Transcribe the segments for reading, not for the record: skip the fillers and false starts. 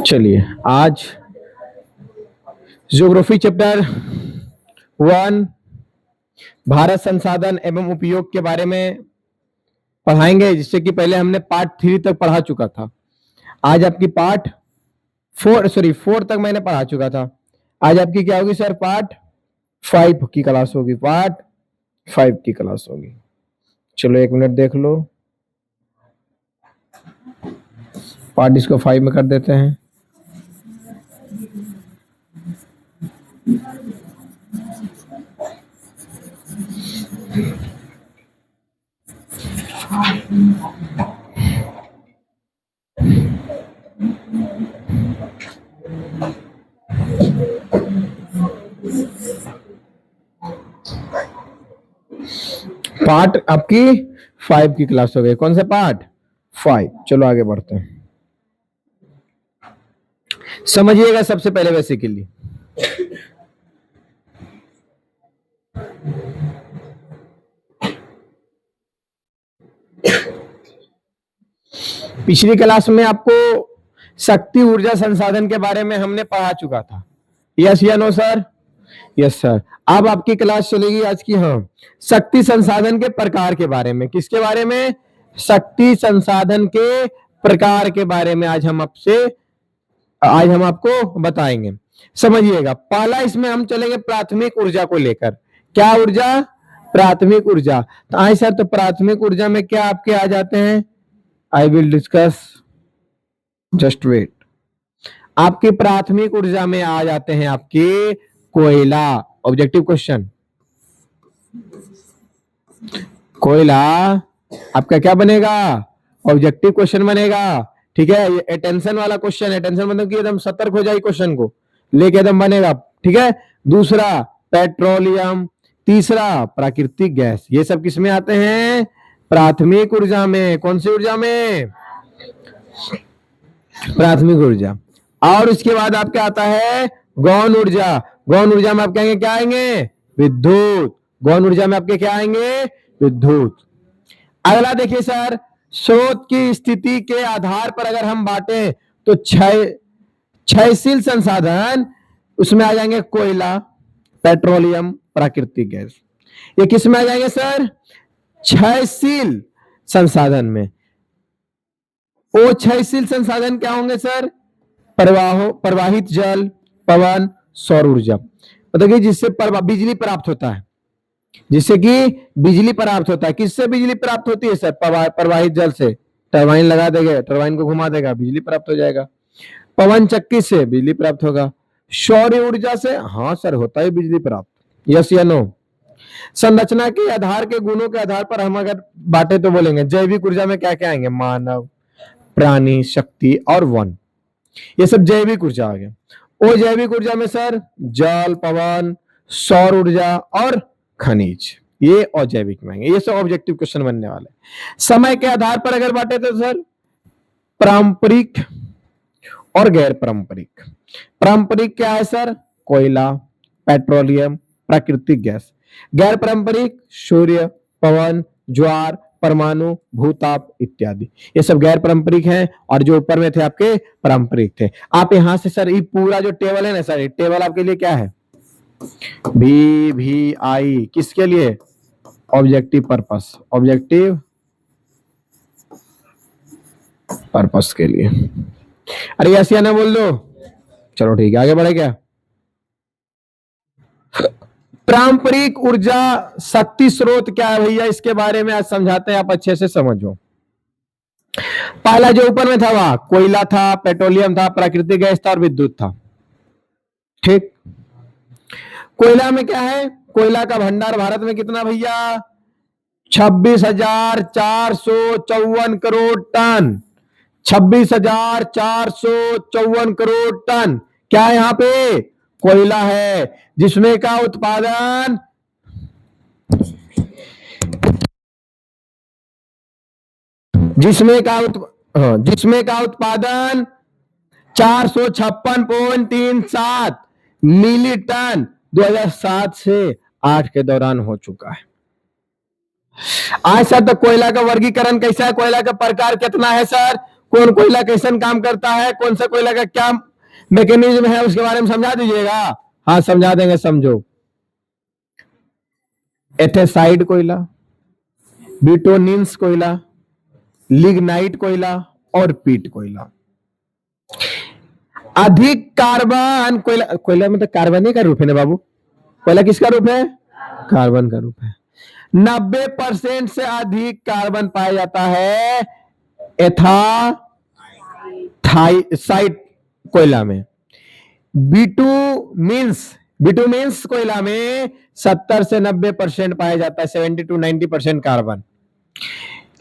चलिए आज geography chapter 1 Bharat संसाधन एवं उपयोग के बारे में पढ़ाएंगे, जिससे कि पहले हमने पार्ट 3 तक पढ़ा चुका था। आज आपकी पार्ट 4 तक मैंने पढ़ा चुका था। आज आपकी क्या होगी सर? पार्ट 5 की क्लास होगी। पार्ट 5 की क्लास होगी। चलो 1 मिनट देख लो। पार्ट इसको 5 में कर देते हैं। पार्ट आपकी 5 की क्लास हो गई। कौन सा पार्ट? 5। चलो आगे बढ़ते हैं। समझिएगा सबसे पहले बेसिकली पिछली क्लास में आपको शक्ति ऊर्जा संसाधन के बारे में हमने पढ़ा चुका था। यस या नो सर? Yes sir. अब आपकी क्लास चलेगी आज की शक्ति संसाधन के प्रकार के बारे में। किसके बारे में? शक्ति संसाधन के प्रकार के बारे में आज हम आपको बताएंगे। समझिएगा, पहला इसमें हम चलेंगे प्राथमिक ऊर्जा को लेकर। क्या ऊर्जा? प्राथमिक ऊर्जा। तो आए सर, तो प्राथमिक ऊर्जा में क्या आपके आ जाते हैं? I will discuss, just wait. आपकी प्राथमिक ऊर्जा में आ जाते हैं आपके कोयला। ऑब्जेक्टिव क्वेश्चन, कोयला आपका क्या बनेगा? ऑब्जेक्टिव क्वेश्चन बनेगा। ठीक है, ये अटेंशन वाला क्वेश्चन है। अटेंशन मतलब कि एकदम सतर्क हो जाए, क्वेश्चन को लेके एकदम बनेगा। ठीक है, दूसरा पेट्रोलियम, तीसरा प्राकृतिक गैस। ये सब किस में आते हैं? प्राथमिक ऊर्जा में। कौन सी ऊर्जा में? प्राथमिक ऊर्जा। और उसके बाद आपका आता है गौण ऊर्जा। गौण ऊर्जा में आप कहेंगे क्या आएंगे? विद्युत। गौण ऊर्जा में आपके क्या आएंगे? विद्युत। अगला देखिए सर, स्रोत की स्थिति के आधार पर अगर हम बांटे तो क्षयशील संसाधन, उसमें आ जाएंगे कोयला, पेट्रोलियम, प्राकृतिक गैस। ये किस में आ जाएंगे सर? क्षयशील संसाधन में। वो क्षयशील संसाधन क्या होंगे सर? प्रवाहित जल, पवन, सौर ऊर्जा। मतलब कि जिससे बिजली प्राप्त होता है, जिससे कि बिजली प्राप्त होता है। किससे बिजली प्राप्त होती है सर? प्रवाहित जल से। टरबाइन लगा देगा, टरबाइन को घुमा देगा, बिजली प्राप्त हो जाएगा। पवन चक्की से बिजली प्राप्त होगा। सौर ऊर्जा से, हाँ सर, होता है बिजली प्राप्त। यस या नो? संरचना के आधार के गुणों के आधार पर हम अगर बांटे तो बोलेंगे जैविक ऊर्जा में क्या क्या आएंगे? मानव, प्राणी, शक्ति और वन। ये सब जैविक ऊर्जा आ गया। वो जैविक ऊर्जा में सर जल, पवन, सौर ऊर्जा और खनिज, ये अजैविक में आएंगे। ये सब ऑब्जेक्टिव क्वेश्चन बनने वाले। समय के आधार पर अगर बांटे तो सर पारंपरिक और गैर पारंपरिक। पारंपरिक क्या है सर? कोयला, पेट्रोलियम, प्राकृतिक गैस। गैर पारंपरिक सूर्य, पवन, ज्वार, परमाणु, भूताप इत्यादि। ये सब गैर पारंपरिक हैं, और जो ऊपर में थे आपके पारंपरिक थे। आप यहां से सर ये पूरा जो टेबल है ना सर, ये टेबल आपके लिए क्या है? VVI किसके लिए? Objective purpose. ऑब्जेक्टिव पर्पस के लिए। अरे यस या ना बोल दो। चलो ठीक है, आगे बढ़े क्या? पारंपरिक ऊर्जा शक्ति स्रोत क्या है भैया, इसके बारे में आज समझाते हैं, आप अच्छे से समझो। पहला जो ऊपर में था वह कोयला था, पेट्रोलियम था, प्राकृतिक गैस था और विद्युत था। ठीक। कोयला में क्या है? कोयला का भंडार भारत में कितना भैया? 26,454 करोड़ टन। 26,454 करोड़ टन क्या है यहाँ पे? कोयला है, जिसमें का उत्पादन जिसमें का उत्पादन 456.37 मिली टन 2007 से 8 के दौरान हो चुका है। आज सर तो कोयला का वर्गीकरण कैसा है? कोयला का प्रकार कितना है सर? कौन कोयला कैसे काम करता है, कौन सा कोयला का क्या मैकेनिज्म है, उसके बारे में समझा दीजिएगा। हाँ समझा देंगे, समझो। एथेसाइड कोयला, बिटोनिन्स कोयला, लिग्नाइट कोयला और पीट कोयला। अधिक कार्बन कोयला, कोयला मतलब कार्बन का रूप है ना बाबू, कोयला किसका रूप है, कार्बन का रूप है। 90% से अधिक कार्बन पाया जाता है एथासाइट कोयला में। बिटुमिन्स कोयला में 70 से 90% पाया जाता है, 70 to 90% कार्बन।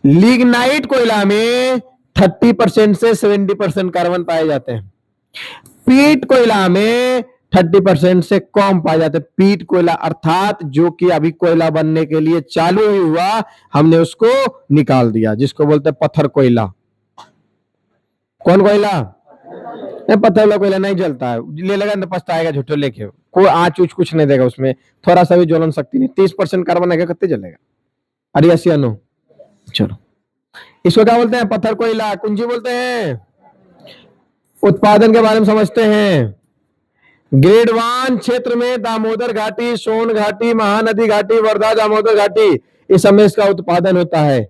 लिग्नाइट कोयला में 30% से 70% कार्बन पाए जाते हैं। पीट कोयला में 30% से कम पाए जाते हैं। पीट कोयला अर्थात जो कि अभी कोयला बनने के लिए चालू ही हुआ, हमने उसको निकाल दिया, जिसको बोलते हैं पत्थर कोयला। कौन कोयला, पत्थर वाला कोयला नहीं जलता है, ले लगा तो पछताएगा झूठो लेके, कोई आँच उच कुछ नहीं देगा उसमें, थोड़ा सा भी ज्वलन शक्ति नहीं। 30% कार्बन आएगा, कितने जलेगा। अरे यस या नो, चलो। इसको क्या बोलते हैं, पत्थर कोयला, कुंजी बोलते हैं। उत्पादन के बारे में समझते हैं। ग्रेड 1 क्षेत्र में दामोदर घाटी, सोन घाटी, महानदी घाटी, वर्धा दामोदर घाटी, इस समय इसका उत्पादन होता है।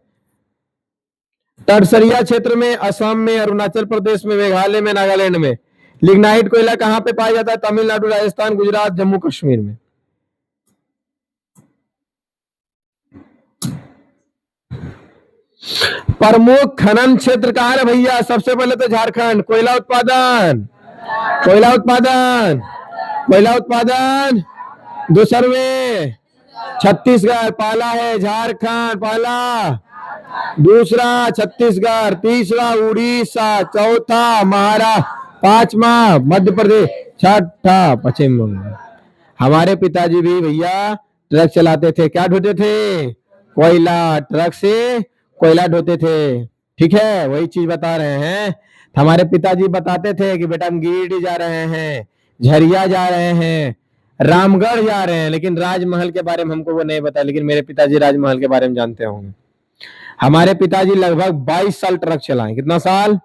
तटसरिया क्षेत्र में असम में, अरुणाचल प्रदेश में, मेघालय में, नागालैंड में। लिग्नाइट कोयला कहां पे पाया जाता है, तमिलनाडु, राजस्थान, गुजरात, जम्मू कश्मीर में। प्रमुख खनन क्षेत्र कहां है भैया, सबसे पहले तो झारखंड। कोयला उत्पादन, कोयला उत्पादन, कोयला उत्पादन। दूसरे छत्तीसगढ़, पहला है झारखंड, पहला। दूसरा छत्तीसगढ़, तीसरा उड़ीसा, चौथा महाराष्ट्र, पांचवा मध्य प्रदेश, छठा पश्चिम बंगाल। हमारे पिताजी भी भैया ट्रक चलाते थे, क्या ढोते थे, कोयला। ट्रक से कोयला ढोते थे, ठीक है, वही चीज बता रहे हैं। हमारे पिताजी बताते थे कि बेटा हम गिरिडीह जा रहे हैं, झरिया जा रहे हैं, रामगढ़ जा रहे हैं, लेकिन राजमहल के बारे में हमको वो नहीं पता, लेकिन मेरे पिताजी राजमहल के बारे में जानते होंगे। हमारे पिताजी लगभग 22 साल ट्रक चलाए। कितना साल,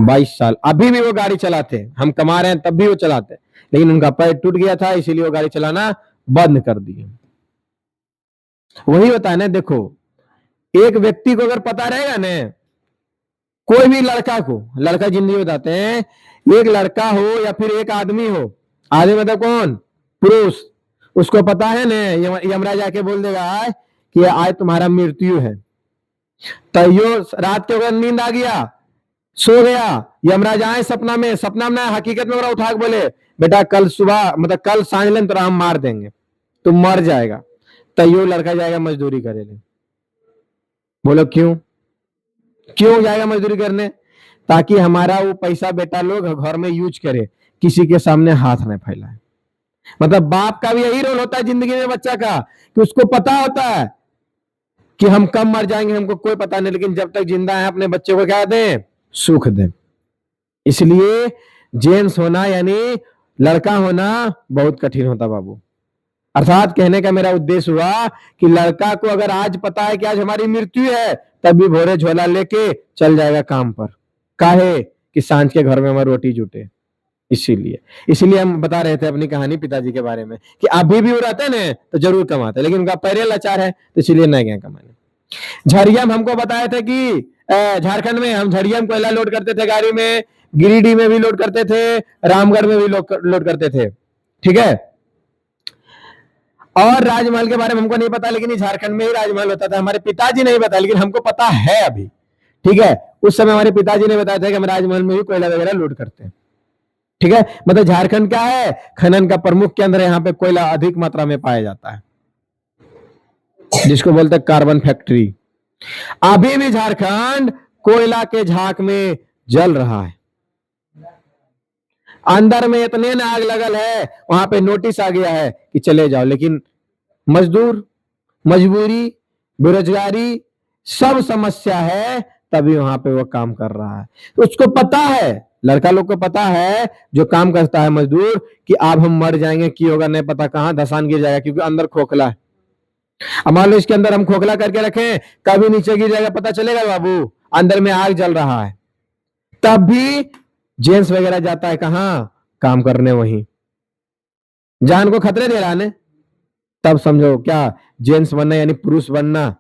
22 साल। अभी भी वो गाड़ी चलाते, हम कमा रहे हैं तब भी वो चलाते, लेकिन उनका पैर टूट गया था, इसीलिए वो गाड़ी चलाना बंद कर दिए। वही होता है ना, देखो एक व्यक्ति को अगर पता रहेगा ना, कोई भी लड़का को, लड़का जिंदगी बताते हैं, एक लड़का हो या फिर एक आदमी हो, आदमी मतलब कौन, पुरुष, उसको पता है ना, यमराज आके बोल देगा कि आज तुम्हारा मृत्यु है, तो यो रात के अगर नींद आ गया, सो गया, यमराज आए सपना में, सपना में हकीकत में उठा के बोले बेटा कल सुबह मतलब कल सांझ लें तो हम मार देंगे, तुम मर जाएगा, तो यो लड़का जाएगा मजदूरी करे ले। बोलो क्यों, क्यों जाएगा मजदूरी करने, ताकि हमारा वो पैसा बेटा लोग घर में यूज करे, किसी के सामने हाथ न फैलाए। मतलब बाप का भी यही रोल होता है जिंदगी में बच्चा का, कि उसको पता होता है कि हम कब मर जाएंगे, हमको कोई पता नहीं, लेकिन जब तक जिंदा है अपने बच्चे को क्या दें, सुख दें। इसलिए जेंट्स होना यानी लड़का होना बहुत कठिन होता बाबू। अर्थात कहने का मेरा उद्देश्य हुआ कि लड़का को अगर आज पता है कि आज हमारी मृत्यु है, तब भी भोरे झोला लेके चल जाएगा काम पर, काहे कि सांझ के घर में हमारी रोटी जुटे। इसीलिए हम बता रहे थे अपनी कहानी पिताजी के बारे में कि अभी भी वो रहते ना तो जरूर कमाते, लेकिन उनका पैरे लाचार है तो इसीलिए नहीं गए कमाने। झरिया में हमको बताया था कि झारखंड में हम झरिया में कोयला लोड करते थे गाड़ी में, गिरिडीह में भी लोड करते थे, रामगढ़ में भी लोड करते थे, ठीक है। और राजमहल के बारे में हमको नहीं पता, लेकिन झारखंड में ही राजमहल होता था। हमारे पिताजी नहीं बताया, लेकिन हमको पता है अभी, ठीक है। उस समय हमारे पिताजी ने बताया था कि हम राजमहल में भी कोयला वगैरह लोड करते हैं, ठीक है। मतलब झारखंड क्या है, खनन का प्रमुख केंद्र है, यहाँ पे कोयला अधिक मात्रा में पाया जाता है, जिसको बोलते हैं कार्बन फैक्ट्री। अभी भी झारखंड कोयला के झांक में जल रहा है, अंदर में इतने न आग लगल है, वहां पे नोटिस आ गया है कि चले जाओ, लेकिन मजदूर, मजबूरी, बेरोजगारी, सब समस्या है, तभी वहां पे वो काम कर रहा है। उसको पता है, लड़का लोग को पता है, जो काम करता है मजदूर, कि अब हम मर जाएंगे, की होगा नहीं पता, कहां धसान गिर जाएगा, क्योंकि अंदर खोखला है। अब मान लो इसके अंदर हम खोखला करके रखें, कभी नीचे गिर जाएगा, पता चलेगा बाबू, अंदर में आग जल रहा है। तब भी जेंट्स वगैरह जाता है कहां, काम करने वहीं, जान को खतरे दे रहा है, तब समझो क्या जेंट्स बनना यानी पुरुष बनना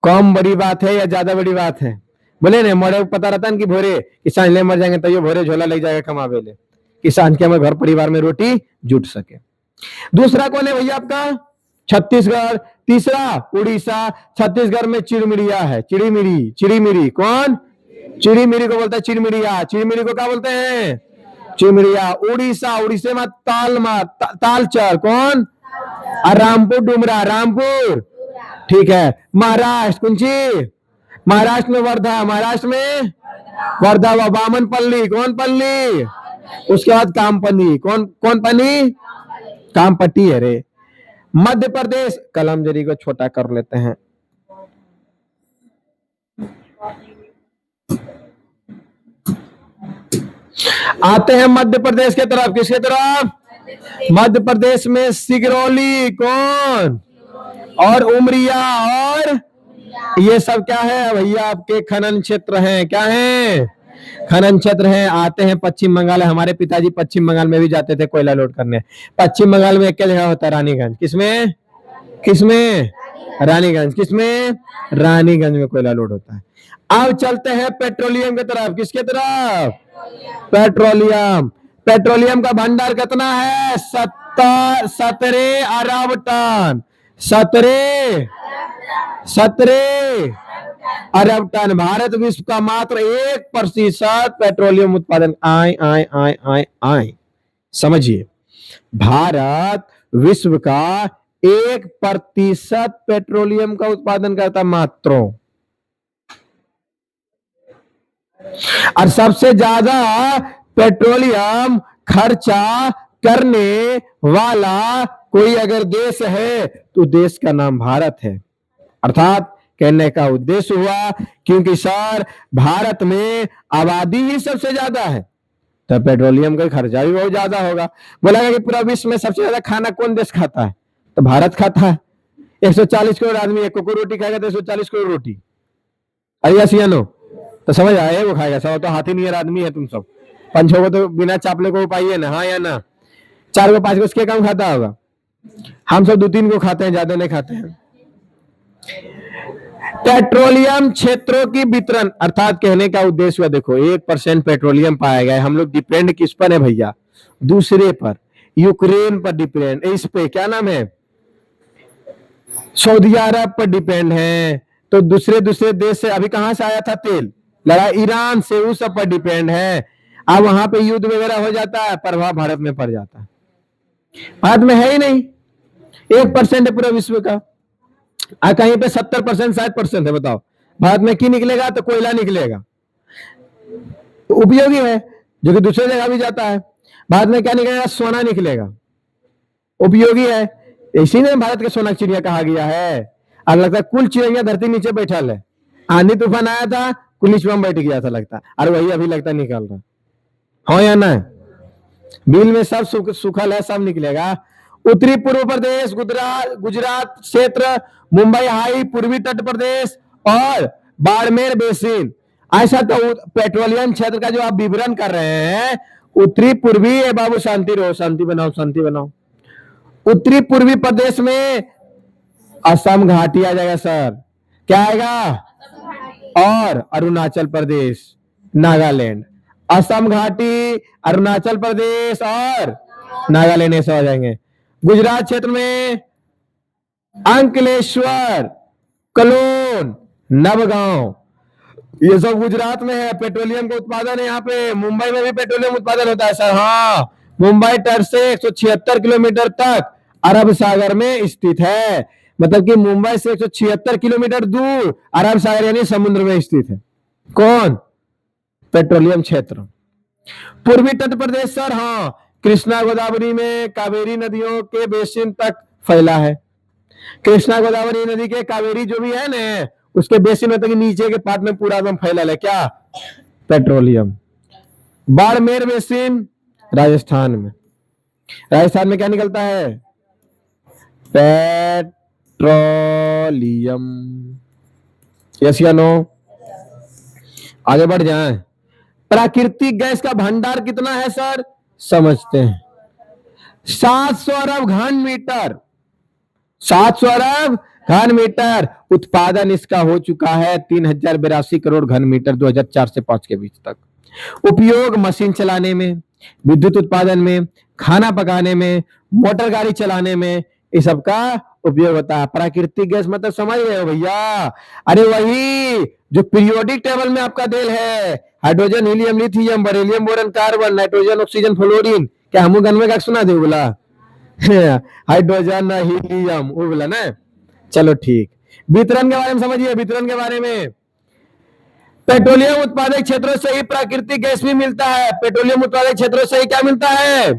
कम बड़ी बात है या ज्यादा बड़ी बात है। बोले ना मोड़े पता रहता है कि भोरे किसान ले मर जाएंगे तो ये भोरे झोला लग जाएगा कमावे ले, किसान के हमें घर परिवार में रोटी जुट सके। दूसरा कौन है भैया आपका, छत्तीसगढ़। तीसरा उड़ीसा। छत्तीसगढ़ में चिड़मिड़िया है, चिड़ीमिड़ी, चिड़ीमिड़ी कौन, चिड़ीमिड़ी को बोलता है चिड़मिड़िया, चिड़मिड़ी को क्या बोलते हैं, चिड़मिड़िया। उड़ीसा, उड़ीसा में तालचर कौन, और रामपुर डुमरा, रामपुर, ठीक है। महाराष्ट्र कुंची, महाराष्ट्र में वर्धा, महाराष्ट्र में वर्धा व बामनपल्ली, कौन पल्ली, उसके बाद कामपल्ली, कौन कौन पल्ली, कामपट्टी है रे। मध्य प्रदेश, कलमजरी को छोटा कर लेते हैं, आते हैं मध्य प्रदेश के तरफ, किसके तरफ, मध्य प्रदेश में सिगरौली कौन, और उमरिया, और ये सब क्या है भैया आपके खनन क्षेत्र हैं, क्या है, खनन क्षेत्र है। आते हैं पश्चिम बंगाल, हमारे पिताजी पश्चिम बंगाल में भी जाते थे कोयला लोड करने। पश्चिम बंगाल में क्या जगह होता है, रानीगंज, किसमें, किसमें, रानीगंज, किसमें, रानीगंज में कोयला लोड होता है। अब चलते हैं पेट्रोलियम की तरफ, किसके तरफ, पेट्रोलियम। पेट्रोलियम का भंडार कितना है, 17 अरब टन, 17 अरब टन। भारत विश्व का मात्र 1% पेट्रोलियम उत्पादन, आए आए आए आए आए समझिए, भारत विश्व का 1% पेट्रोलियम का उत्पादन करता मात्र, और सबसे ज्यादा पेट्रोलियम खर्चा करने वाला कोई अगर देश है तो देश का नाम भारत है। अर्थात कहने का उद्देश्य हुआ क्योंकि सर भारत में आबादी ही सबसे ज्यादा है तो पेट्रोलियम का खर्चा भी बहुत ज्यादा होगा। बोला कि पूरा विश्व में सबसे ज्यादा खाना कौन देश खाता है, तो भारत खाता है। 140 करोड़ आदमी एक को रोटी खाएगा तो 140 करोड़ रोटी, अरे यस या नो, तो समझ आए वो खाएगा। सब तो हाथी नहीं आदमी है तुम सब, 5-6 को तो बिना चापले को पाइए ना, हाँ या ना, 4 को 5 को उसके कम खाता होगा, हम सब 2-3 को खाते हैं, ज्यादा नहीं खाते हैं। पेट्रोलियम क्षेत्रों की वितरण, अर्थात कहने का उद्देश्य हुआ देखो 1% पेट्रोलियम पाया गया है, हम लोग डिपेंड किस पर है भैया, दूसरे पर, यूक्रेन पर डिपेंड, इस पे क्या नाम है, सऊदी अरब पर डिपेंड है। तो दूसरे दूसरे देश से अभी कहां से आया था तेल, लड़ाई ईरान से, उस सब पर डिपेंड है। अब वहां पे युद्ध वगैरह हो जाता है, प्रभाव भारत में पड़ जाता है। भारत में है ही नहीं, 1% है पूरा विश्व का, कहीं पे 70% 60% है। बताओ भारत में की निकलेगा, तो कोयला निकलेगा, तो उपयोगी है, जो कि दूसरे जगह भी जाता है। भारत में क्या निकलेगा, सोना निकलेगा, उपयोगी है, इसीलिए भारत के सोना चिड़िया कहा गया है। अब लगता है कुल चिड़िया धरती नीचे बैठल है, आंधी तूफान आया था कुल नीचे में बैठ गया था लगता, और वही अभी लगता निकल रहा, हाँ या ना, बिल में सब सुखल है, सब निकलेगा। उत्तरी पूर्व प्रदेश, गुजरात क्षेत्र, मुंबई हाई, पूर्वी तट प्रदेश और बाड़मेर बेसिन, ऐसा तो पेट्रोलियम क्षेत्र का जो आप विवरण कर रहे हैं, उत्तरी पूर्वी है बाबू, शांति रहो, शांति बनाओ, शांति बनाओ। उत्तरी पूर्वी प्रदेश में असम घाटी आ जाएगा सर, क्या आएगा, और अरुणाचल प्रदेश, नागालैंड, असम घाटी, अरुणाचल प्रदेश और नागालैंड ऐसे आ जाएंगे। गुजरात क्षेत्र में अंकलेश्वर, कलोन, नवगांव, ये सब गुजरात में है, पेट्रोलियम का उत्पादन है यहाँ पे। मुंबई में भी पेट्रोलियम उत्पादन होता है सर, हाँ, मुंबई तट से 176 किलोमीटर तक अरब सागर में स्थित है, मतलब कि मुंबई से 176 किलोमीटर दूर अरब सागर यानी समुद्र में स्थित है। कौन, पेट्रोलियम क्षेत्र। पूर्वी तट प्रदेश सर, हाँ, कृष्णा गोदावरी में कावेरी नदियों के बेसिन तक फैला है। कृष्णा गोदावरी नदी के कावेरी जो भी है ना, उसके बेसिन में तक नीचे के पार्ट में पूरा एकदम फैला है क्या, पेट्रोलियम। बाड़मेर बेसिन राजस्थान में, राजस्थान में क्या निकलता है, पेट्रोलियम, यस या नो। आगे बढ़ जाएं। प्राकृतिक गैस का भंडार कितना है सर, समझते हैं। 700 अरब घन मीटर, 700 अरब घन मीटर उत्पादन इसका हो चुका है 3082 करोड़ घन मीटर 2004 से 5 के बीच तक। उपयोग मशीन चलाने में, विद्युत उत्पादन में, खाना पकाने में, मोटर गाड़ी चलाने में, इस सब का उपयोग होता है। प्राकृतिक गैस मतलब समझ रहे हो भैया, अरे वही जो पीरियोडिक टेबल में आपका तेल है, hydrogen, helium, lithium, beryllium, boron, carbon, nitrogen, oxygen, fluorine, क्या हम गन में सुना दे बोला हाइड्रोजन, हीलियम, वो बोला ना। चलो ठीक, वितरण के बारे में समझिए। वितरण के बारे में, पेट्रोलियम उत्पादक क्षेत्रों से ही प्राकृतिक गैस भी मिलता है। पेट्रोलियम उत्पादक क्षेत्रों से ही क्या मिलता है,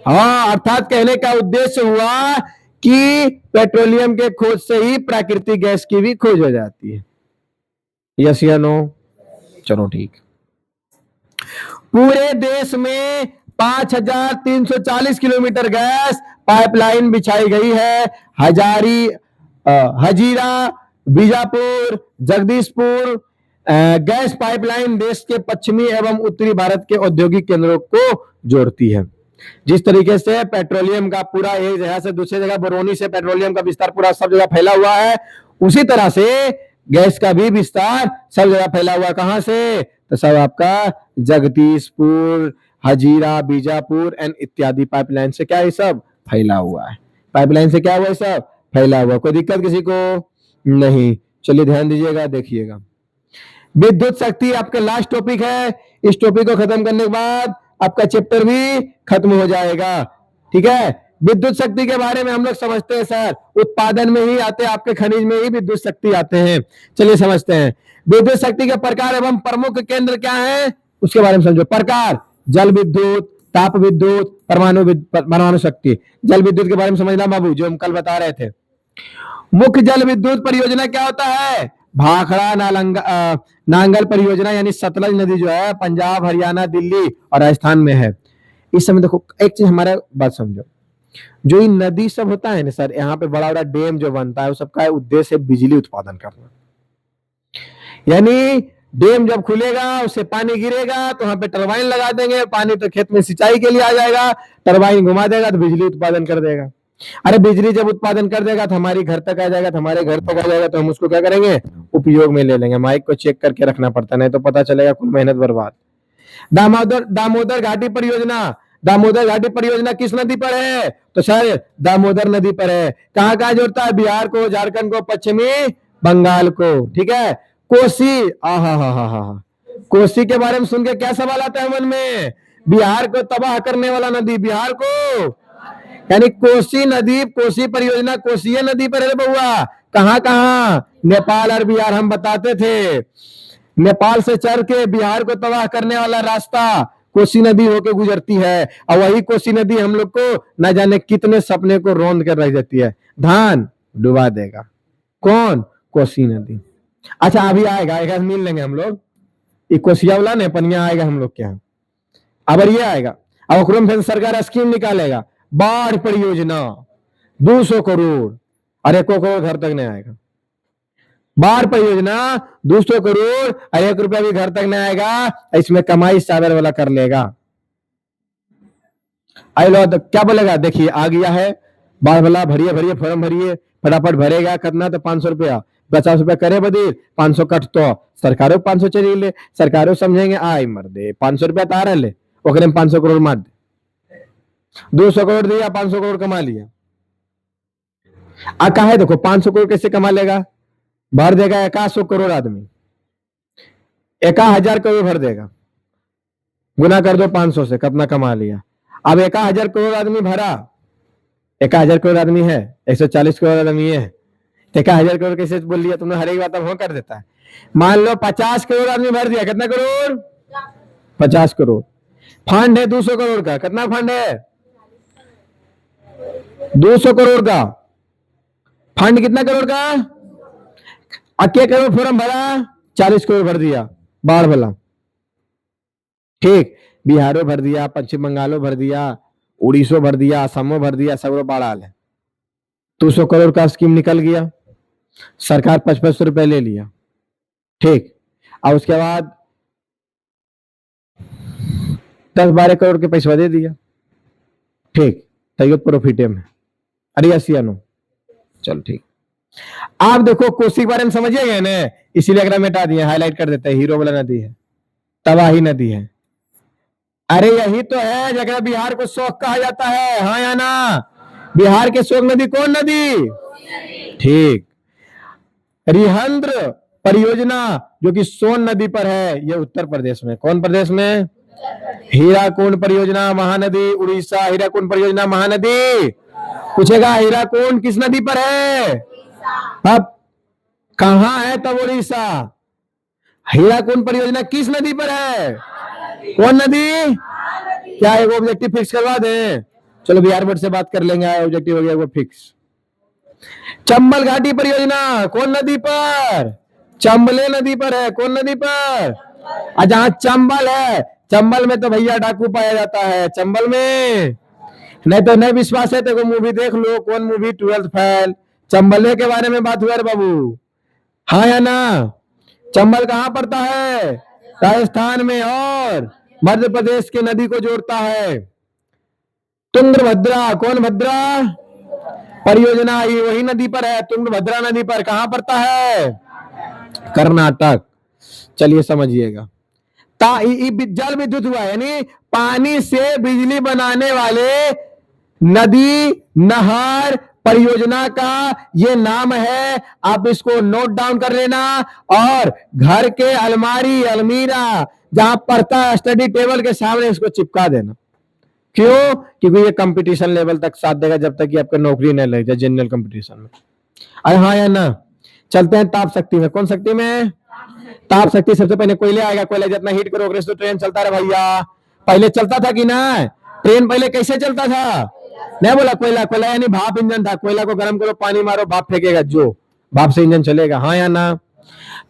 हाँ, अर्थात कहने का उद्देश्य हुआ कि पेट्रोलियम के खोज से ही प्राकृतिक गैस की भी खोज हो जाती है। यस या नो, चलो ठीक। पूरे देश में 5340 किलोमीटर गैस पाइपलाइन बिछाई गई है। हजीरा, बीजापुर, जगदीशपुर गैस पाइपलाइन देश के पश्चिमी एवं उत्तरी भारत के औद्योगिक केंद्रों को जोड़ती है। जिस तरीके से पेट्रोलियम का पूरा एक जगह से दूसरी जगह, बरौनी से पेट्रोलियम का विस्तार पूरा सब जगह फैला हुआ है, उसी तरह से गैस का भी विस्तार सब जगह फैला हुआ है। कहां से, तो सब आपका जगदीशपुर, हजीरा, बीजापुर एंड इत्यादि पाइपलाइन से क्या है, सब फैला हुआ है। पाइपलाइन से क्या हुआ है, सब फैला हुआ। कोई दिक्कत किसी को नहीं। चलिए ध्यान दीजिएगा, देखिएगा। विद्युत शक्ति आपका लास्ट टॉपिक है। इस टॉपिक को खत्म करने के बाद आपका चैप्टर भी खत्म हो जाएगा। ठीक है, विद्युत शक्ति के बारे में हम लोग समझते हैं सर, उत्पादन में ही आते हैं, आपके खनिज में ही विद्युत शक्ति आते हैं। चलिए समझते हैं विद्युत शक्ति के प्रकार एवं प्रमुख केंद्र क्या है, उसके बारे में समझो। प्रकार, जल विद्युत, ताप विद्युत, परमाणु शक्ति। जल विद्युत के बारे में समझना बाबू, जो हम कल बता रहे थे। मुख्य जल विद्युत परियोजना क्या होता है, भाखड़ा नांगल परियोजना, यानी सतलज नदी जो है पंजाब, हरियाणा, दिल्ली और राजस्थान में है। इस समय देखो एक चीज हमारा बात समझो, जो ये नदी सब होता है ना सर, यहाँ पे बड़ा बड़ा डैम जो बनता है, वो सबका उद्देश्य बिजली उत्पादन करना। यानी डैम जब खुलेगा, उससे पानी गिरेगा तो वहां पे टरबाइन लगा देंगे, पानी तो खेत में सिंचाई के लिए आ जाएगा, टरबाइन घुमा देगा तो बिजली उत्पादन कर देगा। अरे बिजली जब उत्पादन कर देगा तो हमारी घर तक आ जाएगा, तो हमारे घर तक आ जाएगा तो हम उसको क्या करेंगे, उपयोग में ले लेंगे। माइक को चेक करके रखना पड़ता, नहीं तो पता चलेगा कुल मेहनत बर्बाद। दामोदर घाटी परियोजना, दामोदर घाटी परियोजना किस नदी पर है, तो सर दामोदर नदी पर है। कहाँ कहाँ जोड़ता है, बिहार को, झारखंड को, पश्चिमी बंगाल को। ठीक है, कोसी, हा, कोसी के बारे में सुन के क्या सवाल आता है मन में, बिहार को तबाह करने वाला नदी, बिहार को, यानी कोसी नदी, कोसी परियोजना कोसी नदी पर है बउआ। कहां कहां, नेपाल और बिहार। हम बताते थे नेपाल से चढ़ के बिहार को तबाह करने वाला रास्ता कोसी नदी होके गुजरती है, और वही कोसी नदी हम लोग को न जाने कितने सपने को रौंद कर रख देती है, धान डुबा देगा। कौन, कोसी नदी। अच्छा अभी आएगा, एक मिल लेंगे हम लोग, कोसिया वाला ने पनिया आएगा हम लोग के यहाँ, अब ये आएगा। अब ओकरो में सरकार स्कीम निकालेगा, बाढ़ परियोजना 200 करोड़, अरे को करोड़ घर तक नहीं आएगा। बाढ़ परियोजना 200 करोड़, अरे 1 रुपया भी घर तक नहीं आएगा, इसमें कमाई सागर वाला कर लेगा। आई लो तो क्या बोलेगा, देखिए आ गया है बाढ़ वाला, भरिए भरिए फॉर्म भरिए, फटाफट भरेगा, कितना तो 500 रुपया, 50 रुपया करे बदीर, 500 कट तो सरकारों 500 चली ले, सरकारों समझेंगे आई मर दे 500 रुपया तो आ रहा ले, ओकरे में 500 करोड़ मार दे, 200 करोड़ दिया, 500 करोड़ कमा लिया। कहा है देखो 500 करोड़ कैसे कमा लेगा, भर देगा 100 करोड़ आदमी, 1000 करोड़ भर देगा, गुना कर दो 500 से, कितना कमा लिया। अब 1000 करोड़ आदमी भरा, 1000 करोड़ आदमी है, 140 करोड़ आदमी है, 1000 करोड़ कैसे बोल लिया तुमने, हर एक बात अब हो कर देता है। मान लो 50 करोड़ आदमी भर दिया, कितना करोड़, 50 करोड़। फंड है 200 करोड़ का, कितना फंड है, 200 करोड़ का फंड, कितना करोड़ का, 80 करोड़ फॉर्म भरा, 40 करोड़ भर दिया बाढ़ वाला। ठीक, बिहारो भर दिया, पश्चिम बंगालो भर दिया, उड़ीसो भर दिया, असमो भर दिया, सब बाढ़ आल है। 200 करोड़ का स्कीम निकल गया, सरकार 55 रुपए ले लिया। ठीक, और उसके बाद 10-12 करोड़ के पैसा दे दिया, ठीक, तैयो प्रॉफिट में। अरे यस या नो? चलो ठीक। आप देखो कोसी के बारे में समझिए गए ना, इसीलिए अगर मिटा दिए, हाईलाइट कर देते हैं, हीरो वाला नदी है, तबाही नदी है। अरे यही तो है जगह बिहार को शोक कहा जाता है, हाँ या ना? बिहार के शोक नदी कौन नदी? ठीक। रिहंद्र परियोजना जो कि सोन नदी पर है, ये उत्तर प्रदेश में। कौन प्रदेश में? हीराकुंड परियोजना महानदी उड़ीसा। हीराकुंड परियोजना महानदी, पूछेगा हीराकुंड किस नदी पर है? अब कहां है तब उड़ीसा? हीराकुंड परियोजना किस नदी पर है? कौन नदी? क्या एक ऑब्जेक्टिव फिक्स करवा दें? चलो बिहार बोर्ड से बात कर लेंगे, ऑब्जेक्टिव हो गया वो फिक्स। चंबल घाटी परियोजना कौन नदी पर? चंबले नदी पर है। कौन नदी पर? जहां चंबल है, चंबल में तो भैया डाकू पाया जाता है, चंबल में। नहीं तो नहीं विश्वास है तो मूवी देख लो, कौन मूवी? 12th fail. चंबले के बारे में बात हुआ बाबू, हाँ या ना? चंबल कहां पड़ता है? राजस्थान में, और मध्य प्रदेश के नदी को जोड़ता है। तुंगभद्रा, कौन भद्रा परियोजना, ये वही नदी पर है, तुंगभद्रा नदी पर। कहां पड़ता है? कर्नाटक। चलिए समझिएगा। जल विद्युत हुआ, यानी पानी से बिजली बनाने वाले नदी नहर परियोजना का ये नाम है। आप इसको नोट डाउन कर लेना, और घर के अलमारी अलमीरा जहां पढ़ता है स्टडी टेबल के सामने इसको चिपका देना। क्यों? क्योंकि ये कंपटीशन लेवल तक साथ देगा, जब तक कि आपको नौकरी नहीं लग जाए जनरल कंपटीशन में। अरे हाँ या ना? चलते हैं ताप शक्ति में। कौन शक्ति में? ताप शक्ति। सबसे पहले कोयले आएगा, कोयला जितना हीट करोगे तो ट्रेन चलता रहा भैया। पहले चलता था कि ना? ट्रेन पहले कैसे चलता था? नहीं बोला कोयला, कोयला यानी भाप इंजन था। कोयला को गर्म करो, पानी मारो, भाप फेंकेगा, जो भाप से इंजन चलेगा, हाँ या ना?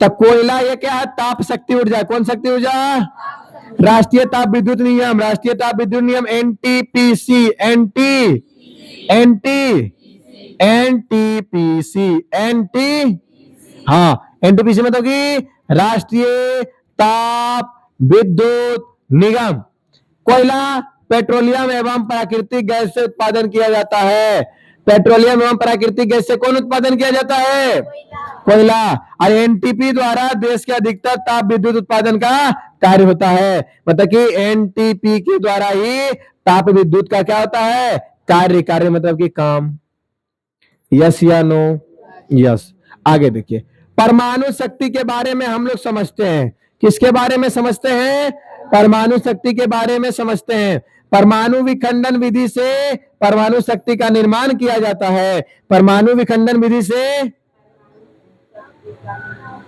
तब कोयला ये क्या है? ताप शक्ति ऊर्जा। कौन शक्ति ऊर्जा? राष्ट्रीय ताप विद्युत नियम। राष्ट्रीय ताप विद्युत नियम एनटीपीसी। एनटीपीसी। हाँ, एनटीपीसी में तो कि राष्ट्रीय ताप विद्युत निगम। कोयला पेट्रोलियम एवं प्राकृतिक गैस से उत्पादन किया जाता है। पेट्रोलियम एवं प्राकृतिक गैस से कौन उत्पादन किया जाता है? कोयला। और एनटीपी द्वारा देश के अधिकतर ताप विद्युत उत्पादन का कार्य होता है। मतलब कि एनटीपी के द्वारा ही ताप विद्युत का क्या होता है? कार्य। कार्य मतलब कि काम। यस या नो? यस। आगे देखिए, परमाणु शक्ति के बारे में हम लोग समझते हैं। किसके बारे में समझते हैं? परमाणु शक्ति के बारे में समझते हैं। परमाणु विखंडन विधि से परमाणु शक्ति का निर्माण किया जाता है। परमाणु विखंडन विधि से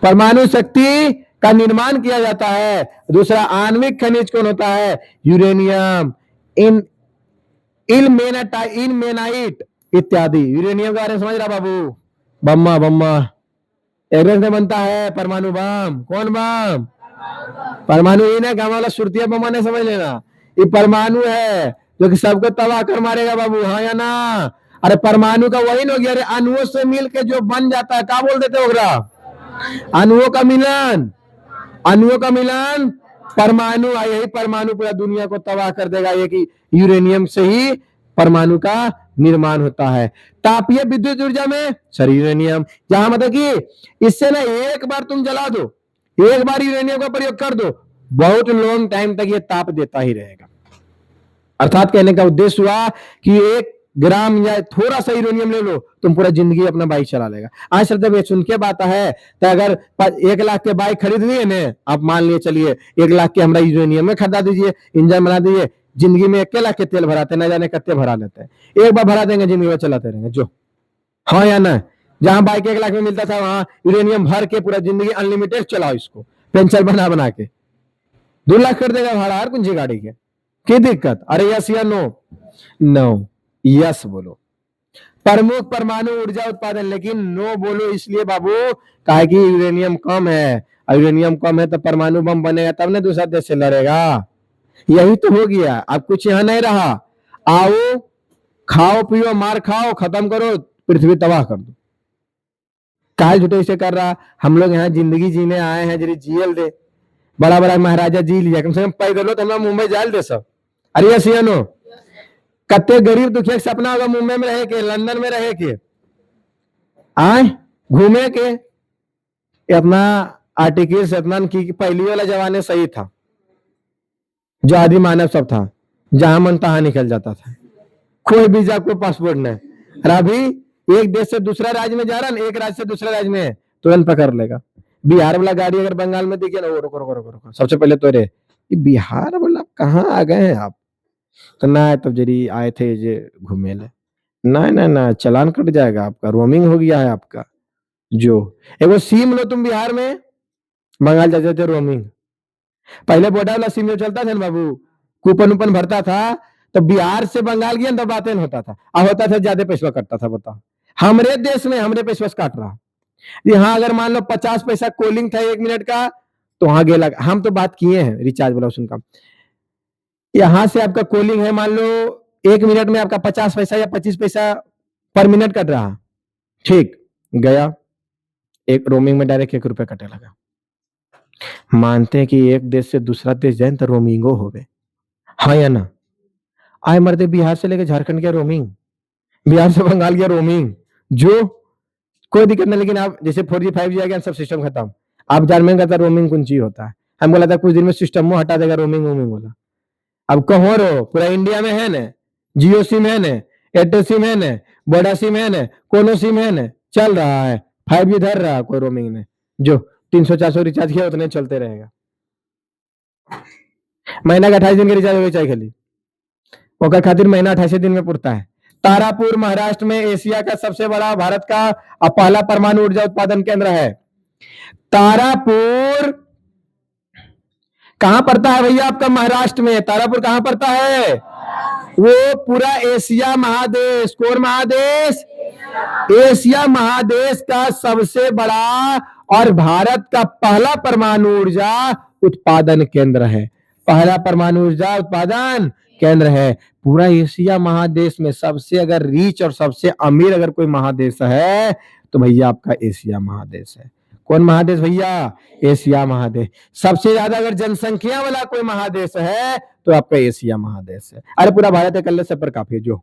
परमाणु शक्ति का निर्माण किया जाता है। दूसरा, आणविक खनिज कौन होता है? यूरेनियम, इल्मेनाइट इत्यादि। यूरेनियम के बारे में समझ रहा बाबू? बम्मा बम्मा एवरेस्ट में बनता है परमाणु बम। कौन बम? परमाणु ही ना, गाँव वाला सुरतिया बम ने समझ लेना। ये परमाणु है जो कि सबको तबाह कर मारेगा बाबू, हाँ या ना? अरे परमाणु का वही हो गया, अरे अणुओं से मिल के जो बन जाता है, क्या बोल देते हो? अणुओं का मिलन। अणुओं का मिलन परमाणु। यही परमाणु पूरा दुनिया को तबाह कर देगा। ये कि यूरेनियम से ही परमाणु का निर्माण होता है। तापीय विद्युत ऊर्जा में सर यूरेनियम, जहां मतलब कि इससे ना एक बार तुम जला दो, एक बार यूरेनियम का प्रयोग कर दो, बहुत लॉन्ग टाइम तक ये ताप देता ही रहेगा। अर्थात कहने का उद्देश्य हुआ कि 1 ग्राम या थोड़ा सा यूरेनियम ले लो, तुम पूरा जिंदगी अपना बाइक चला लेगा। आज सर जब ये सुन के बात है, तो अगर 1 लाख के बाइक खरीद लिए ना, आप मान लिए चलिए 1 लाख के हमारा यूरेनियम में खरीदा दीजिए, इंजन बना दीजिए, जिंदगी में 1 लाख के तेल भराते, ना जाने कितने भरा लेते हैं। एक बार भरा देंगे, जिंदगी में चलाते रहेंगे, जो हाँ या ना? जहां बाइक 1 लाख में मिलता था, वहां यूरेनियम भर के पूरा जिंदगी अनलिमिटेड चलाओ, इसको पेंचर बना बना के 2 लाख कर देगा भाड़ा हर कुंजी गाड़ी के। की दिक्कत? अरे यस या नो? नो। यस बोलो। प्रमुख परमाणु ऊर्जा उत्पादन, लेकिन नो बोलो इसलिए बाबू काहे कि यूरेनियम कम है। यूरेनियम कम है तो परमाणु बम बनेगा, तब ना दूसरा देश से लड़ेगा। यही तो हो गया। अब कुछ यहां नहीं रहा। आओ, खाओ पियो, मार खाओ, खत्म करो, पृथ्वी तबाह कर दो। काहे झूठे से कर रहा? हम लोग यहाँ जिंदगी जीने आए हैं, जरी जीएल दे। बड़ा बड़ा महाराजा जी लिया, कम से कम पैदल तो हम मुंबई जाए दे सब। अरे ये सियानो कत्ते गरीब दुखिया के सपना होगा मुंबई में रहे के, लंदन में रहे के, आए घूमे के। अपना आर्टिकल सतनान की पहली वाला जमाने सही था, जो आदि मानव सब था, जहां मन तहां निकल जाता था, कोई वीजा कोई पासपोर्ट नहीं। और अभी एक देश से दूसरा राज्य में जा रहा है, एक राज्य से दूसरा राज्य में तुरंत पकड़ लेगा। बिहार वाला गाड़ी अगर बंगाल में दिखे ना, वो रुको रुको रुको रुको, सबसे पहले तो रे बिहार वाला कहाँ आ गए हैं आप? तो ना तब जरी आए थे जे घूमे ले, ना ना ना चालान कट जाएगा आपका, रोमिंग हो गया है आपका। जो एगो सिम लो तुम बिहार में, बंगाल जाते थे रोमिंग। पहले बॉर्डर वाला सिम जो चलता था ना बाबू, कूपन उपन भरता था, तो बिहार से बंगाल गया तो बातें होता था, अब होता था ज्यादा पैसा कटता था। बताओ हमारे देश में हमरे पैसा काट रहा। यहाँ अगर मान लो 50 पैसा कॉलिंग था 1 मिनट का, तो वहां गेला। हम तो बात किए हैं रिचार्ज वाला उनका, यहाँ से आपका कॉलिंग है, मान लो 1 मिनट में आपका 50 पैसा या 25 पैसा पर मिनट कट रहा, ठीक गया एक रोमिंग में डायरेक्ट 1 रुपया कटे लगा। मानते हैं कि एक देश से दूसरा देश जाए तो रोमिंगो हो गए, हाँ या ना? आए मरते बिहार से लेकर झारखंड गया रोमिंग, बिहार से बंगाल गया रोमिंग, जो कोई दिक्कत नहीं। लेकिन आप जैसे 4G 5G आ गया, सब सिस्टम खत्म। आप जानने का था रोमिंग कौन चीज होता है, हम बोला था कुछ दिन में सिस्टम हटा देगा रोमिंग वोमिंग बोला। अब कहो रो पूरा इंडिया में है न, जियो सिम है न, एयरटेल सिम है न, बड़ा सिम है न, कोनो सिम है न, चल रहा है 5G धर रहा, कोई रोमिंग ने, जो 300-400 रिचार्ज किया उतने चलते रहेगा। महीना का 28 दिन का रिचार्ज हो चाहिए खाली, ओकर खातिर महीना 28 दिन में पुरता है। तारापुर महाराष्ट्र में एशिया का सबसे बड़ा भारत का पहला परमाणु ऊर्जा उत्पादन केंद्र है। तारापुर कहां पड़ता है भैया आपका? महाराष्ट्र में। तारापुर कहां पड़ता है? वो पूरा एशिया महादेश, कौन महादेश? एशिया महादेश का सबसे बड़ा और भारत का पहला परमाणु ऊर्जा उत्पादन केंद्र है। पहला परमाणु ऊर्जा उत्पादन केंद्र है। पूरा एशिया महादेश में सबसे अगर रिच और सबसे अमीर अगर कोई महादेश है तो भैया आपका एशिया महादेश है। कौन महादेश भैया? एशिया महादेश। सबसे ज्यादा अगर जनसंख्या वाला कोई महादेश है तो आपका एशिया महादेश है। अरे पूरा भारत अकेले से पर काफी है। जो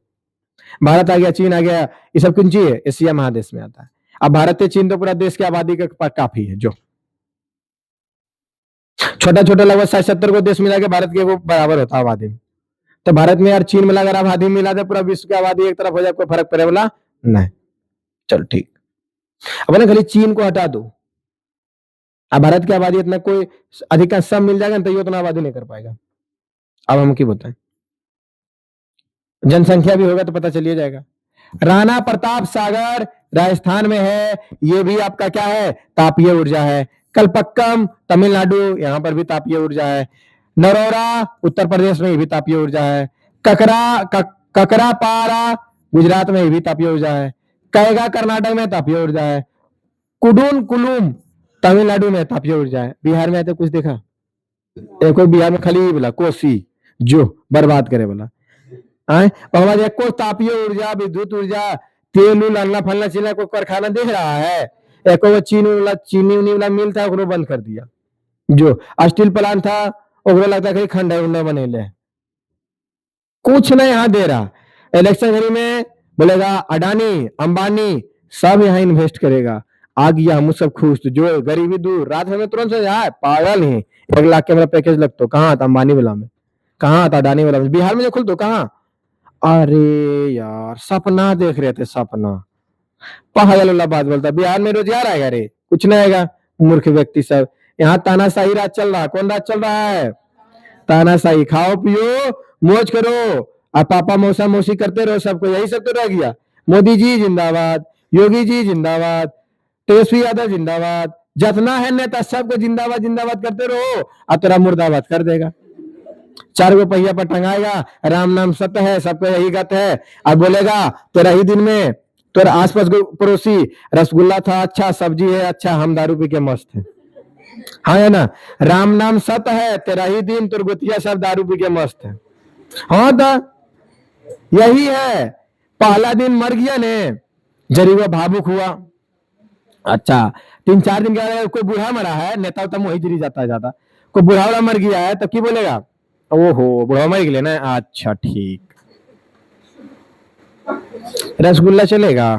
भारत आ गया, चीन आ गया, ये सब कौन ची है? एशिया महादेश में आता है। अब भारत से चीन तो पूरा देश की आबादी का काफी है। जो छोटा छोटा लगभग 60-70 को देश मिला के भारत के वो बराबर होता है आबादी में। तो भारत में यार चीन मिला अगर आबादी मिला दे, पूरा विश्व की आबादी एक तरफ हो जाए, कोई फर्क पड़े वाला नहीं। चलो ठीक, अब ना खाली चीन को हटा दो, अब भारत की आबादी इतना कोई अधिकांश सब मिल जाएगा तो ये उतना आबादी नहीं कर पाएगा। अब हम क्या बताएं, जनसंख्या भी होगा तो पता चलिए जाएगा। राणा प्रताप सागर राजस्थान में है, ये भी आपका क्या है? तापीय ऊर्जा है। कलपक्कम तमिलनाडु, यहां पर भी तापीय ऊर्जा है। नरोरा उत्तर प्रदेश में, ये भी तापीय ऊर्जा है। ककरापारा गुजरात में, ये भी तापीय ऊर्जा है। कैगा कर्नाटक में तापीय ऊर्जा है। कुडून कुलुम तमिलनाडु में तापीय ऊर्जा है। बिहार में आते कुछ देखा? कोई बिहार में खाली बोला कोसी, जो बर्बाद करे बोला को तापीय ऊर्जा, विद्युत ऊर्जा, तेल उल अल्ला फल्ला चिल्ला कोई कारखाना देख रहा है? एक वो चीनी उनी वाला मिल था, उसको बंद कर दिया। जो स्टील प्लांट था उसको लगता है खंडर उंडर बने ले, कुछ नहीं यहाँ दे रहा। इलेक्शन घड़ी में बोलेगा अडानी अंबानी सब यहाँ इन्वेस्ट करेगा, आ गया हम सब खुश। तो जो गरीबी दूर, रात में तुरंत से जाए पागल ही 1 लाख के मेरा पैकेज लगता, कहाँ था अंबानी वाला में, कहाँ था अडानी वाला में? बिहार में जो खुल तो कहाँ? अरे यार सपना देख रहे थे, सपना। पागल वाला बात बोलता, बिहार में रोजगार आएगा रे? कुछ नहीं आएगा, मूर्ख व्यक्ति सब। यहाँ तानाशाही राज चल रहा। कौन राज चल रहा है? तानाशाही। खाओ पियो मौज करो और पापा मौसा मौसी करते रहो, सबको यही सब तो रह गया। मोदी जी जिंदाबाद, योगी जी जिंदाबाद, तेजस्वी यादव जिंदाबाद, जितना है नेता सबको जिंदाबाद जिंदाबाद करते रहो और तेरा मुर्दाबाद कर देगा। 4 गो पहिया पर टंगाएगा, राम नाम सत्य है, सबको यही गत है। और बोलेगा तेरा ही दिन में तेरा आसपास पड़ोसी रसगुल्ला था अच्छा, सब्जी है अच्छा, हम दारू पी के मस्त है। हाँ है ना? राम नाम सत्य है, तेरा ही दिन तुर गुतिया सब दारू पी के मस्त है। हाँ तो यही है। पहला दिन मर गया ने, जरीबा भावुक हुआ। अच्छा 3-4 दिन के बाद कोई बूढ़ा मरा है, नेता तो वही जरी जाता है ज्यादा। कोई बुढ़ावड़ा मर गया है तो की बोलेगा, ओहो बुढ़ावा मर गया ना, अच्छा ठीक, रसगुल्ला चलेगा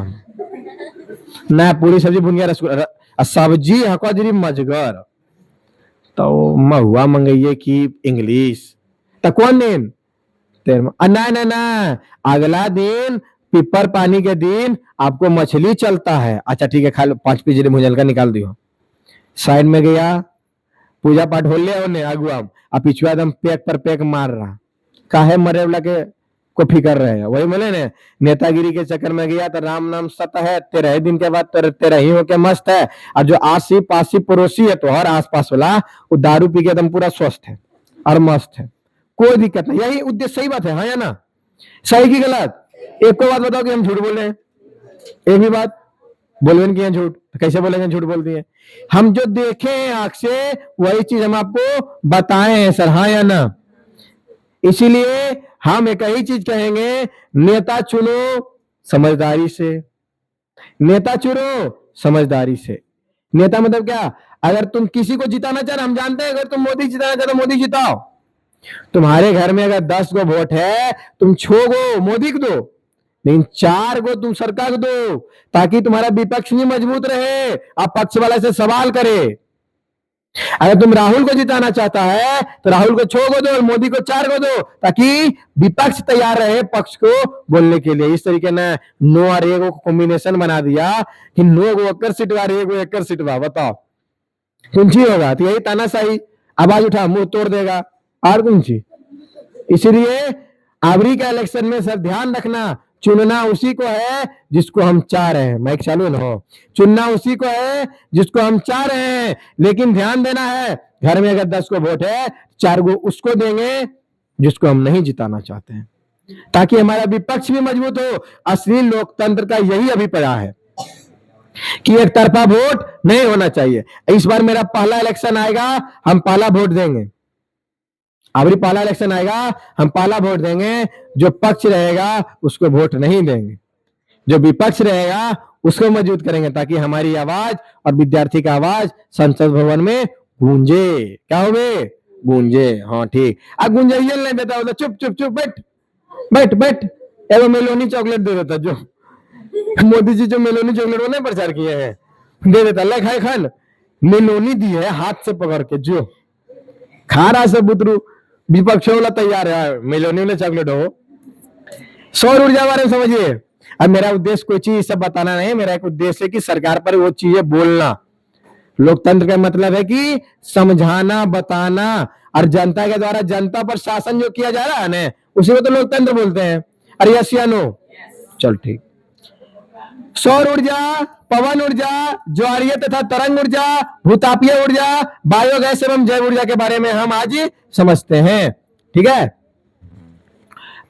ना, पूरी सब्जी भुनिया रसगुल्ला सब्जी हकवा जरी मजगर, तो महुआ मंगइये की इंग्लिश, तो कौन दिन ना ना ना, अगला दिन पिपर पानी के दिन आपको मछली चलता है, अच्छा ठीक है खा लो, 5 पीस भुजल का निकाल दियो, साइड में गया पूजा पाठ हो लिया होने अगुआ, अब पिछुआ एकदम पैक पर पैक मार रहा, काहे मरे वाला के को फिकर रहे हैं, वही बोले ने नेतागिरी के चक्कर में गया तो राम नाम सत है, 13 दिन के बाद तेरह ही होके मस्त है, और जो आसी पासी पड़ोसी है तो हर आसपास वाला वो दारू पी के एकदम पूरा स्वस्थ है और मस्त है, कोई दिक्कत नहीं, यही उद्देश्य, सही बात है हाँ या ना, सही की गलत, एक को बात बताओ कि हम झूठ बोल रहे हैं, एक भी बात बोलवे किया झूठ, तो कैसे बोलेंगे झूठ बोल दिए, हम जो देखे हैं आंख से वही चीज हम आपको बताए हैं सर, हाँ या ना, इसीलिए हम एक ही चीज कहेंगे, नेता चुनो समझदारी से, नेता चुनो समझदारी से, नेता मतलब क्या, अगर तुम किसी को जिताना चाह रहे, हम जानते हैं अगर तुम मोदी जिताना चाहते मोदी जिताओ, तुम्हारे घर में अगर 10 गो वोट है, तुम 6 गो मोदी को दो, लेकिन 4 गो तुम सरकार को दो, ताकि तुम्हारा विपक्ष भी मजबूत रहे, आप पक्ष वाले से सवाल करे, अगर तुम राहुल को जिताना चाहता है तो राहुल को 6 गो दो और मोदी को 4 गो दो, ताकि विपक्ष तैयार रहे पक्ष को बोलने के लिए, इस तरीके ने नो और एगो को कॉम्बिनेशन बना दिया कि 9 गो एकर सीट और एगो एकर सीट बा, बताओ कुंची होगा, तो यही तानाशाही, आवाज उठा मुंह तोड़ देगा, और कुंची, इसीलिए आवरी का इलेक्शन में सर ध्यान रखना, चुनना उसी को है जिसको हम चाह रहे हैं, माइक चालू ना हो, चुनना उसी को है जिसको हम चाह रहे हैं, लेकिन ध्यान देना है घर में अगर 10 को वोट है 4 गो उसको देंगे जिसको हम नहीं जिताना चाहते हैं, ताकि हमारा विपक्ष भी मजबूत हो, असली लोकतंत्र का यही अभिप्राय है कि एक तरफा वोट नहीं होना चाहिए, इस बार मेरा पहला इलेक्शन आएगा, हम पहला वोट देंगे, अभी पहला इलेक्शन आएगा हम पहला वोट देंगे, जो पक्ष रहेगा उसको वोट नहीं देंगे, जो विपक्ष रहेगा उसको मजबूत करेंगे, ताकि हमारी आवाज और विद्यार्थी का आवाज संसद भवन में गूंजे, क्या हो गए गूंजे, हाँ ठीक, अब गूंजाइए नहीं देता होता, चुप चुप चुप बैठ बैठ बैठ, एगो मेलोनी चॉकलेट दे देता, जो मोदी जी जो मेलोनी चॉकलेट वो नहीं प्रचार किए हैं, दे देता, ले खाए खान, मेलोनी दी है हाथ से पकड़ के, जो खा रहा से बुतरू, विपक्ष वाला तैयार है मेलोनी में चॉकलेट हो, सौर ऊर्जा बारे में समझिए, अब मेरा उद्देश्य कोई चीज सब बताना नहीं, मेरा एक उद्देश्य है कि सरकार पर वो चीजें बोलना, लोकतंत्र का मतलब है कि समझाना बताना, और जनता के द्वारा जनता पर शासन जो किया जा रहा है ना उसी को तो लोकतंत्र बोलते हैं, अरे यस या नो, चल ठीक, सौर ऊर्जा, पवन ऊर्जा, ज्वारीय तथा तरंग ऊर्जा, भूतापीय ऊर्जा, बायोगैस एवं जैव ऊर्जा के बारे में हम आज समझते हैं, ठीक है।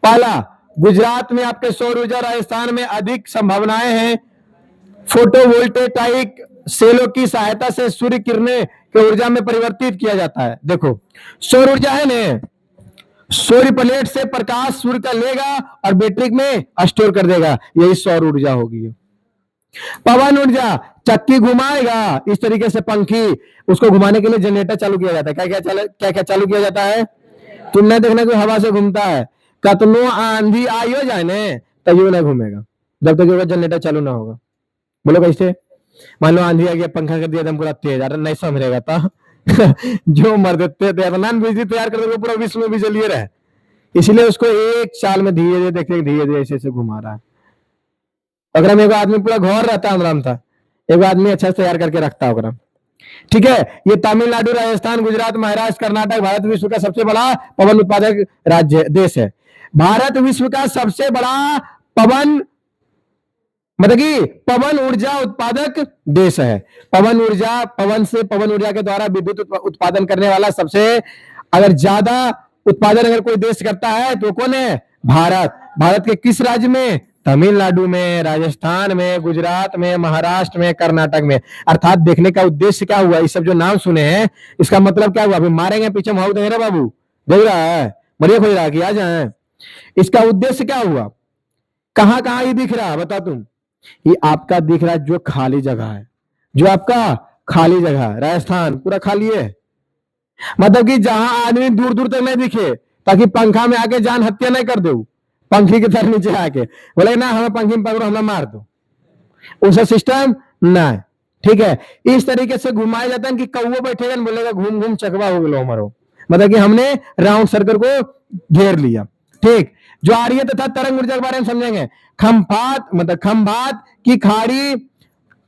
पहला, गुजरात में आपके सौर ऊर्जा, राजस्थान में अधिक संभावनाएं हैं, फोटोवोल्टेइक सेलों की सहायता से सूर्य किरणें के ऊर्जा में परिवर्तित किया जाता है, देखो सौर ऊर्जा है ना, सूर्य प्लेट से प्रकाश सूर्य का लेगा और बैटरी में स्टोर कर देगा, यही सौर ऊर्जा होगी। पवन ऊर्जा, चक्की घुमाएगा इस तरीके से, पंखी, उसको घुमाने के लिए जनरेटर चालू किया जाता है, क्या क्या चालू किया जाता है, तुम नहीं देखने को हवा से घूमता है, कतनो आंधी आई हो जाए ना तब वो नहीं घूमेगा जब तक जनरेटर चालू ना होगा, बोलो कैसे, मान लो आंधी आ गया पंखा कर दिया एकदम पूरा तेज, अरे नहीं समझेगा था जो मर देते थे बिजली तैयार कर देगा, पूरा विश्व में बिजली रहे, इसलिए उसको एक साल में धीरे धीरे देखते धीरे धीरे ऐसे घुमा रहा है, अगर एगो आदमी पूरा घर रहता आराम था, एगो आदमी अच्छा से तैयार करके रखता होगा, ठीक है। ये तमिलनाडु, राजस्थान, गुजरात, महाराष्ट्र, कर्नाटक भारत विश्व का सबसे बड़ा पवन उत्पादक राज्य देश है, भारत विश्व का सबसे बड़ा पवन मतलब कि पवन ऊर्जा उत्पादक देश है, पवन ऊर्जा, पवन ऊर्जा के द्वारा विद्युत उत्पादन करने वाला सबसे अगर ज्यादा उत्पादन अगर कोई देश करता है तो कौन है, भारत। भारत के किस राज्य में, तमिलनाडु में, राजस्थान में, गुजरात में, महाराष्ट्र में, कर्नाटक में, अर्थात देखने का उद्देश्य क्या हुआ, ये सब जो नाम सुने हैं इसका मतलब क्या हुआ, अभी मारेंगे पीछे माहौल देख रहे बाबू, देख रहा है मरिया खोज रहा कि आ जाए, इसका उद्देश्य क्या हुआ, कहां कहां ये दिख रहा है बता तुम, ये आपका दिख रहा है जो खाली जगह है, जो आपका खाली जगह है, राजस्थान पूरा खाली है, मतलब कि जहां आदमी दूर दूर तक नहीं दिखे, ताकि पंखा में आके जान हत्या नहीं कर दे, पंखी की तरह नीचे आके बोले ना हमें पंखी में पकड़ो, हमें मार दो, उसका सिस्टम ना। ठीक है, इस तरीके से घुमाया जाता है कि कौवा बैठेगा बोलेगा घूम घूम चकवा हो गलो हमारो, मतलब कि हमने राउंड सर्कल को घेर लिया। ठीक, ज्वारीय तथा तरंग ऊर्जा के बारे में समझेंगे। खंभात मतलब खंभात की खाड़ी,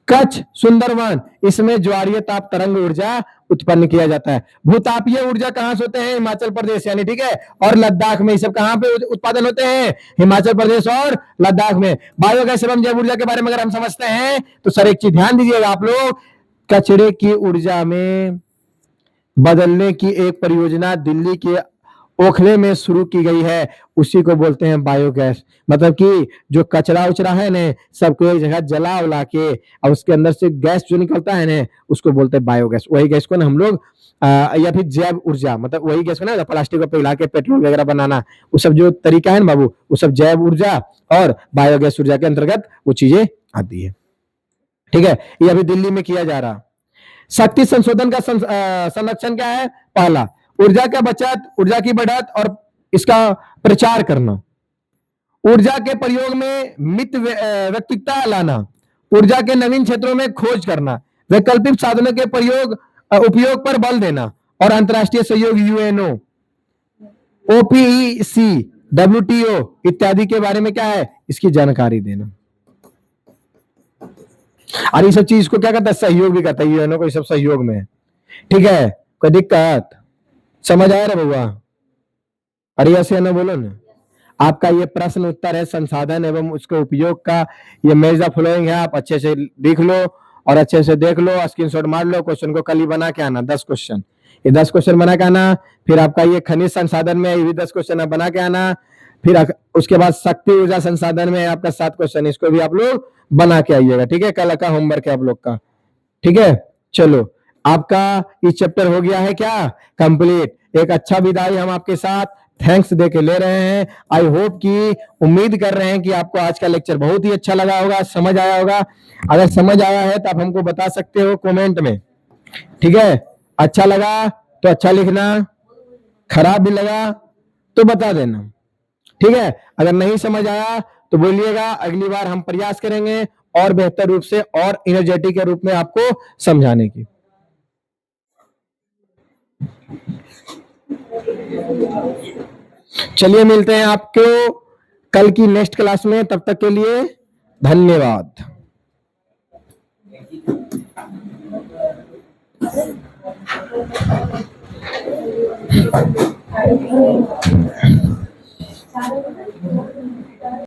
कच्छ, सुंदरवन, इसमें ज्वारीय ताप तरंग ऊर्जा उत्पन्न किया जाता है। भूतापीय ऊर्जा कहां से होते हैं? हिमाचल प्रदेश यानी, ठीक है, और लद्दाख में। ये सब कहां पे उत्पादन होते हैं? हिमाचल प्रदेश और लद्दाख में। बायोगैस एवं जैव ऊर्जा के बारे में अगर हम समझते हैं तो सर एक चीज ध्यान दीजिएगा आप लोग, कचरे की ऊर्जा में बदलने की एक परियोजना दिल्ली के ओखले में शुरू की गई है, उसी को बोलते हैं बायोगैस। मतलब कि जो कचरा उचरा है ना, सबको एक जगह जला उला के और उसके अंदर से गैस जो निकलता है ना, उसको बोलते हैं बायोगैस। वही गैस को ना हम लोग या फिर जैव ऊर्जा, मतलब वही गैस को ना प्लास्टिक को पिघला के पेट्रोल वगैरह बनाना, वो सब जो तरीका है ना बाबू, वो सब जैव ऊर्जा और बायोगैस ऊर्जा के अंतर्गत वो चीजें आती है। ठीक है, ये अभी दिल्ली में किया जा रहा। शक्ति संशोधन का संरक्षण क्या है? पहला, ऊर्जा का बचत, ऊर्जा की बढ़त और इसका प्रचार करना। ऊर्जा के प्रयोग में मित व्यक्तित्व लाना। ऊर्जा के नवीन क्षेत्रों में खोज करना। वैकल्पिक साधनों के उपयोग पर बल देना। और अंतर्राष्ट्रीय सहयोग यूएनओ, ओपीईसी, डब्ल्यूटीओ इत्यादि के बारे में क्या है? इसकी जानकारी देना। और ये सब चीज को क्या कहता है? सहयोग भी कहता है यूएनओ को, सब सहयोग में। ठीक है, कोई दिक्कत समझ आया रे बउआ? अरे ऐसे ना बोलो ना। आपका ये प्रश्न उत्तर है संसाधन एवं उसके उपयोग का, ये मेज द फॉलोइंग है, आप अच्छे से लिख लो और अच्छे से देख लो, स्क्रीनशॉट मार लो। क्वेश्चन को कल ही बना के आना, 10 क्वेश्चन, ये 10 क्वेश्चन बना के आना। फिर आपका ये खनिज संसाधन में ये भी 10 क्वेश्चन आप बना के आना। फिर उसके बाद शक्ति ऊर्जा संसाधन में आपका 7 क्वेश्चन, इसको भी आप लोग बना के आइएगा। ठीक है, कल का होमवर्क है आप लोग का। ठीक है, चलो आपका ये चैप्टर हो गया है क्या? कंप्लीट। एक अच्छा विदाई हम आपके साथ थैंक्स दे के ले रहे हैं। आई होप कि, उम्मीद कर रहे हैं कि आपको आज का लेक्चर बहुत ही अच्छा लगा होगा, समझ आया होगा। अगर समझ आया है तो आप हमको बता सकते हो कमेंट में। ठीक है, अच्छा लगा तो अच्छा लिखना, खराब भी लगा तो बता देना। ठीक है, अगर नहीं समझ आया तो बोलिएगा, अगली बार हम प्रयास करेंगे और बेहतर रूप से और एनर्जेटिक के रूप में आपको समझाने की। चलिए मिलते हैं आपको कल की नेक्स्ट क्लास में, तब तक के लिए धन्यवाद।